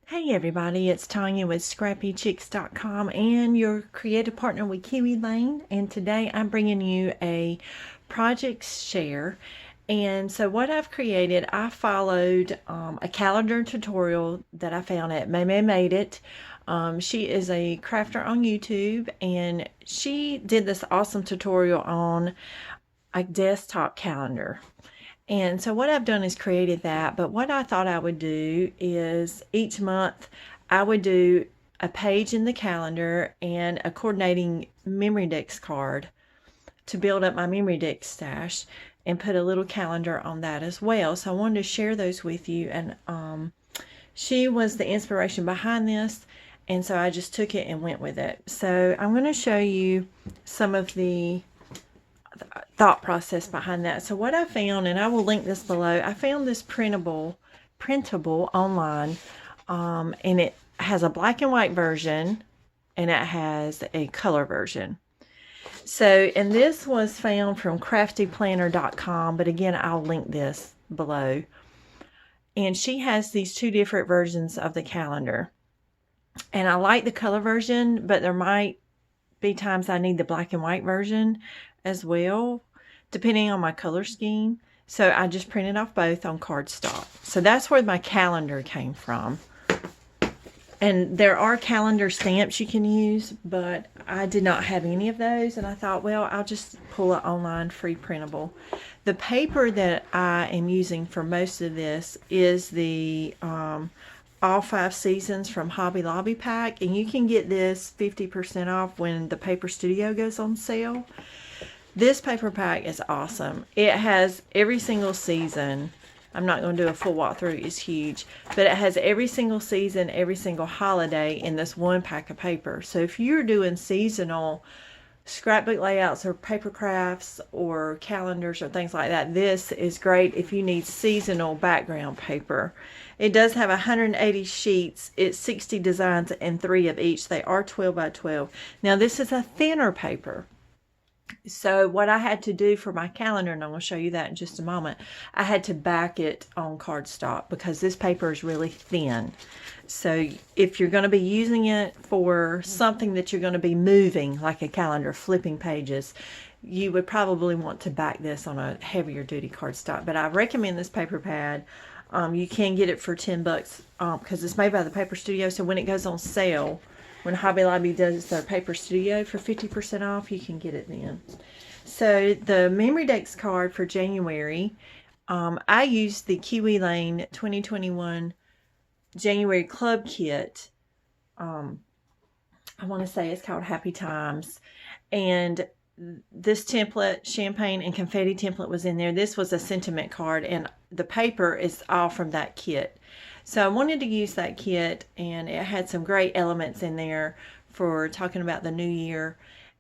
Hey everybody, it's Tanya with ScrappyChicks.com and your creative partner with Kiwi Lane. And today I'm bringing you a project share. And so what I've created, I followed a calendar tutorial that I found at May Made It. She is a crafter on YouTube, and she did this awesome tutorial on a desktop calendar. And so what I've done is created that, but what I thought I would do is each month I would do a page in the calendar and a coordinating Memory Dex card to build up my Memory Dex stash and put a little calendar on that as well. So I wanted to share those with you, and she was the inspiration behind this, and so I just took it and went with it. So I'm going to show you some of the thought process behind that. So what I found, and I will link this below, I found this printable online, and it has a black and white version and it has a color version. So, and this was found from craftyplanner.com, but again, I'll link this below. And she has these two different versions of the calendar, and I like the color version, but there might be times I need the black and white version as well, depending on my color scheme. So I just printed off both on cardstock. So that's where my calendar came from. And there are calendar stamps you can use, but I did not have any of those, and I thought, well, I'll just pull an online free printable. The paper that I am using for most of this is the all 5 seasons from Hobby Lobby pack, and you can get this 50% off when the Paper Studio goes on sale. This paper pack is awesome. It has every single season. I'm not going to do a full walkthrough, it's huge, but it has every single season, every single holiday in this one pack of paper. So if you're doing seasonal scrapbook layouts or paper crafts or calendars or things like that, this is great if you need seasonal background paper. It does have 180 sheets. It's 60 designs and 3 of each. They are 12 by 12. Now this is a thinner paper. So what I had to do for my calendar, and I'm going to show you that in just a moment, I had to back it on cardstock because this paper is really thin. So if you're going to be using it for something that you're going to be moving, like a calendar, flipping pages, you would probably want to back this on a heavier duty cardstock. But I recommend this paper pad. You can get it for $10 because it's made by the Paper Studio. So when it goes on sale, when Hobby Lobby does their Paper Studio for 50% off, you can get it then. So the Memory Dex card for January, I used the Kiwi Lane 2021 January Club Kit. I want to say it's called Happy Times. And this template, champagne and confetti template, was in there. This was a sentiment card, and the paper is all from that kit. So I wanted to use that kit, and it had some great elements in there for talking about the new year,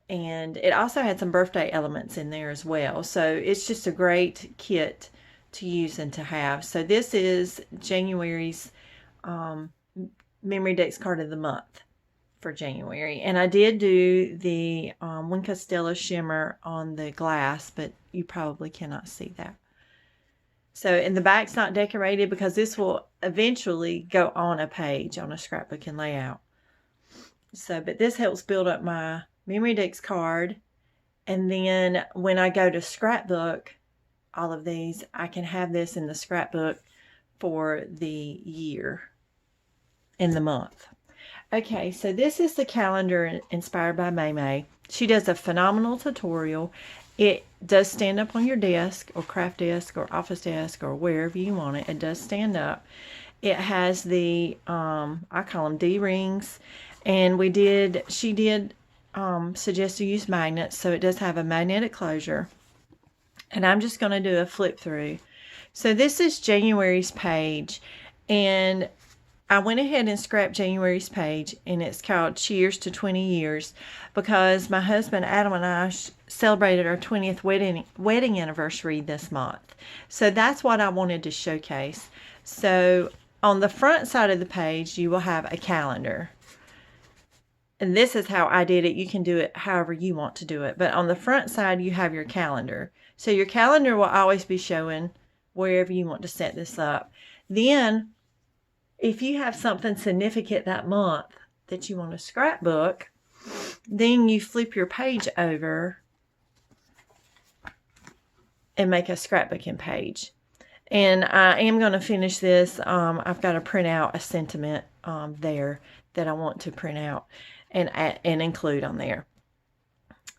and it also had some birthday elements in there as well. So it's just a great kit to use and to have. So this is January's Memory Dex card of the month for January, and I did do the Wink Stella shimmer on the glass, but you probably cannot see that. So, and the back's not decorated because this will eventually go on a page on a scrapbook and layout. So, but this helps build up my Memory Dex card, and then when I go to scrapbook all of these, I can have this in the scrapbook for the year in the month. Okay, so this is the calendar inspired by May. She does a phenomenal tutorial. It does stand up on your desk or craft desk or office desk or wherever you want it. It does stand up. It has the, I call them D-rings, and she did suggest to use magnets, so it does have a magnetic closure. And I'm just going to do a flip through. So this is January's page, and I went ahead and scrapped January's page, and it's called Cheers to 20 Years because my husband Adam and I celebrated our 20th wedding anniversary this month. So that's what I wanted to showcase. So on the front side of the page, you will have a calendar. And this is how I did it. You can do it however you want to do it. But on the front side, you have your calendar. So your calendar will always be showing wherever you want to set this up. Then if you have something significant that month that you want to scrapbook, then you flip your page over and make a scrapbooking page. And I am going to finish this. I've got to print out a sentiment there that I want to print out and include on there.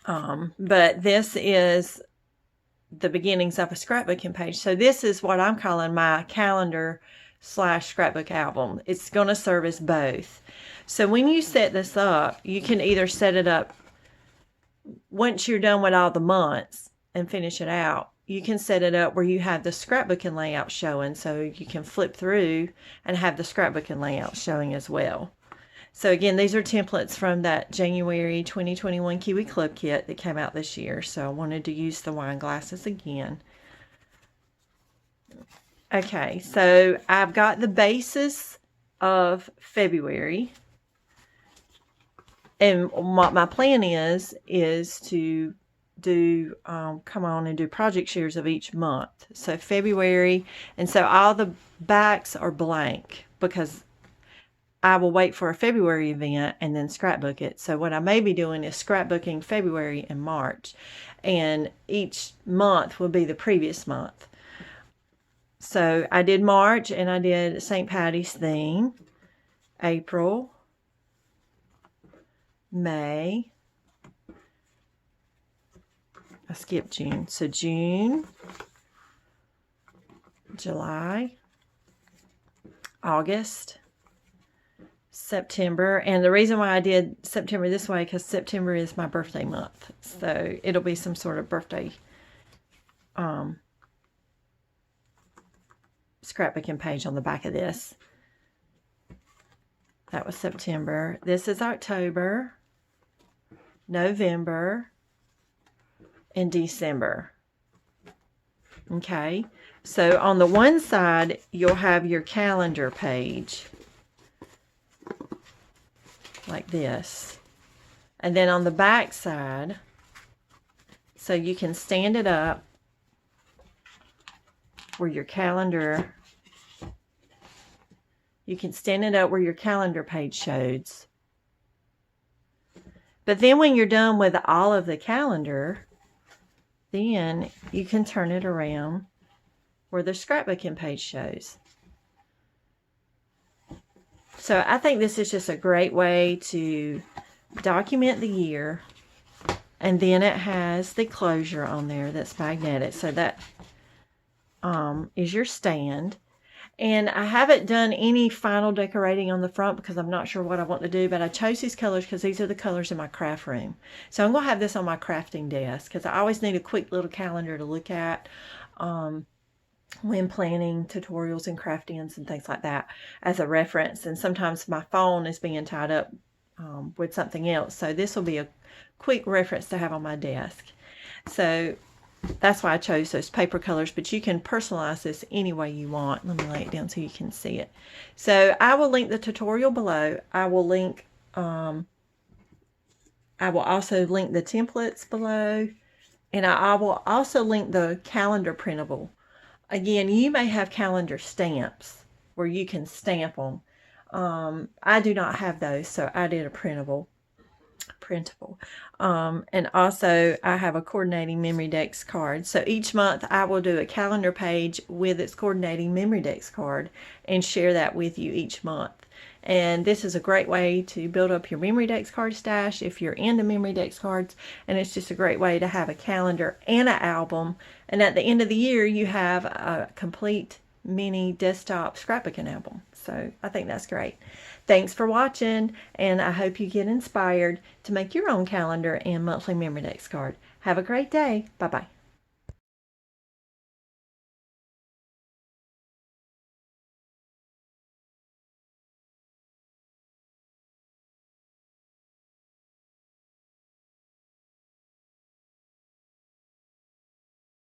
But this is the beginnings of a scrapbooking page. So this is what I'm calling my calendar / scrapbook album. It's going to serve as both. So when you set this up, you can either set it up once you're done with all the months and finish it out. You can set it up where you have the scrapbooking layout showing, so you can flip through and have the scrapbooking layout showing as well. So again, these are templates from that January 2021 Kiwi Club kit that came out this year. So I wanted to use the wine glasses again. Okay, so I've got the basis of February. And what my plan is to do, come on and do project shares of each month. So February, and so all the backs are blank because I will wait for a February event and then scrapbook it. So what I may be doing is scrapbooking February and March, and each month will be the previous month. So I did March, and I did St. Patty's theme, April, May, I skipped June. So June, July, August, September. And the reason why I did September this way, because September is my birthday month. So it'll be some sort of birthday scrapbooking page on the back of this. That was September. This is October, November, and December. Okay, so on the one side, you'll have your calendar page like this. And then on the back side, so you can stand it up where your calendar, you can stand it up where your calendar page shows. But then when you're done with all of the calendar, then you can turn it around where the scrapbooking page shows. So I think this is just a great way to document the year. And then it has the closure on there that's magnetic. So that is your stand. And I haven't done any final decorating on the front because I'm not sure what I want to do, but I chose these colors because these are the colors in my craft room. So I'm going to have this on my crafting desk because I always need a quick little calendar to look at when planning tutorials and craft-ins and things like that as a reference. And sometimes my phone is being tied up with something else. So this will be a quick reference to have on my desk. So that's why I chose those paper colors, but you can personalize this any way you want. Let me lay it down so you can see it. So I will link the tutorial below. I will link, I will also link the templates below, and I will also link the calendar printable. Again, you may have calendar stamps where you can stamp them. I do not have those, so I did a printable. And also I have a coordinating Memory Dex card. So each month I will do a calendar page with its coordinating Memory Dex card and share that with you each month. And this is a great way to build up your Memory Dex card stash if you're into Memory Dex cards. And it's just a great way to have a calendar and an album. And at the end of the year, you have a complete mini desktop scrapbooking album. So I think that's great. Thanks for watching, and I hope you get inspired to make your own calendar and monthly Memory Dex card. Have a great day. Bye-bye.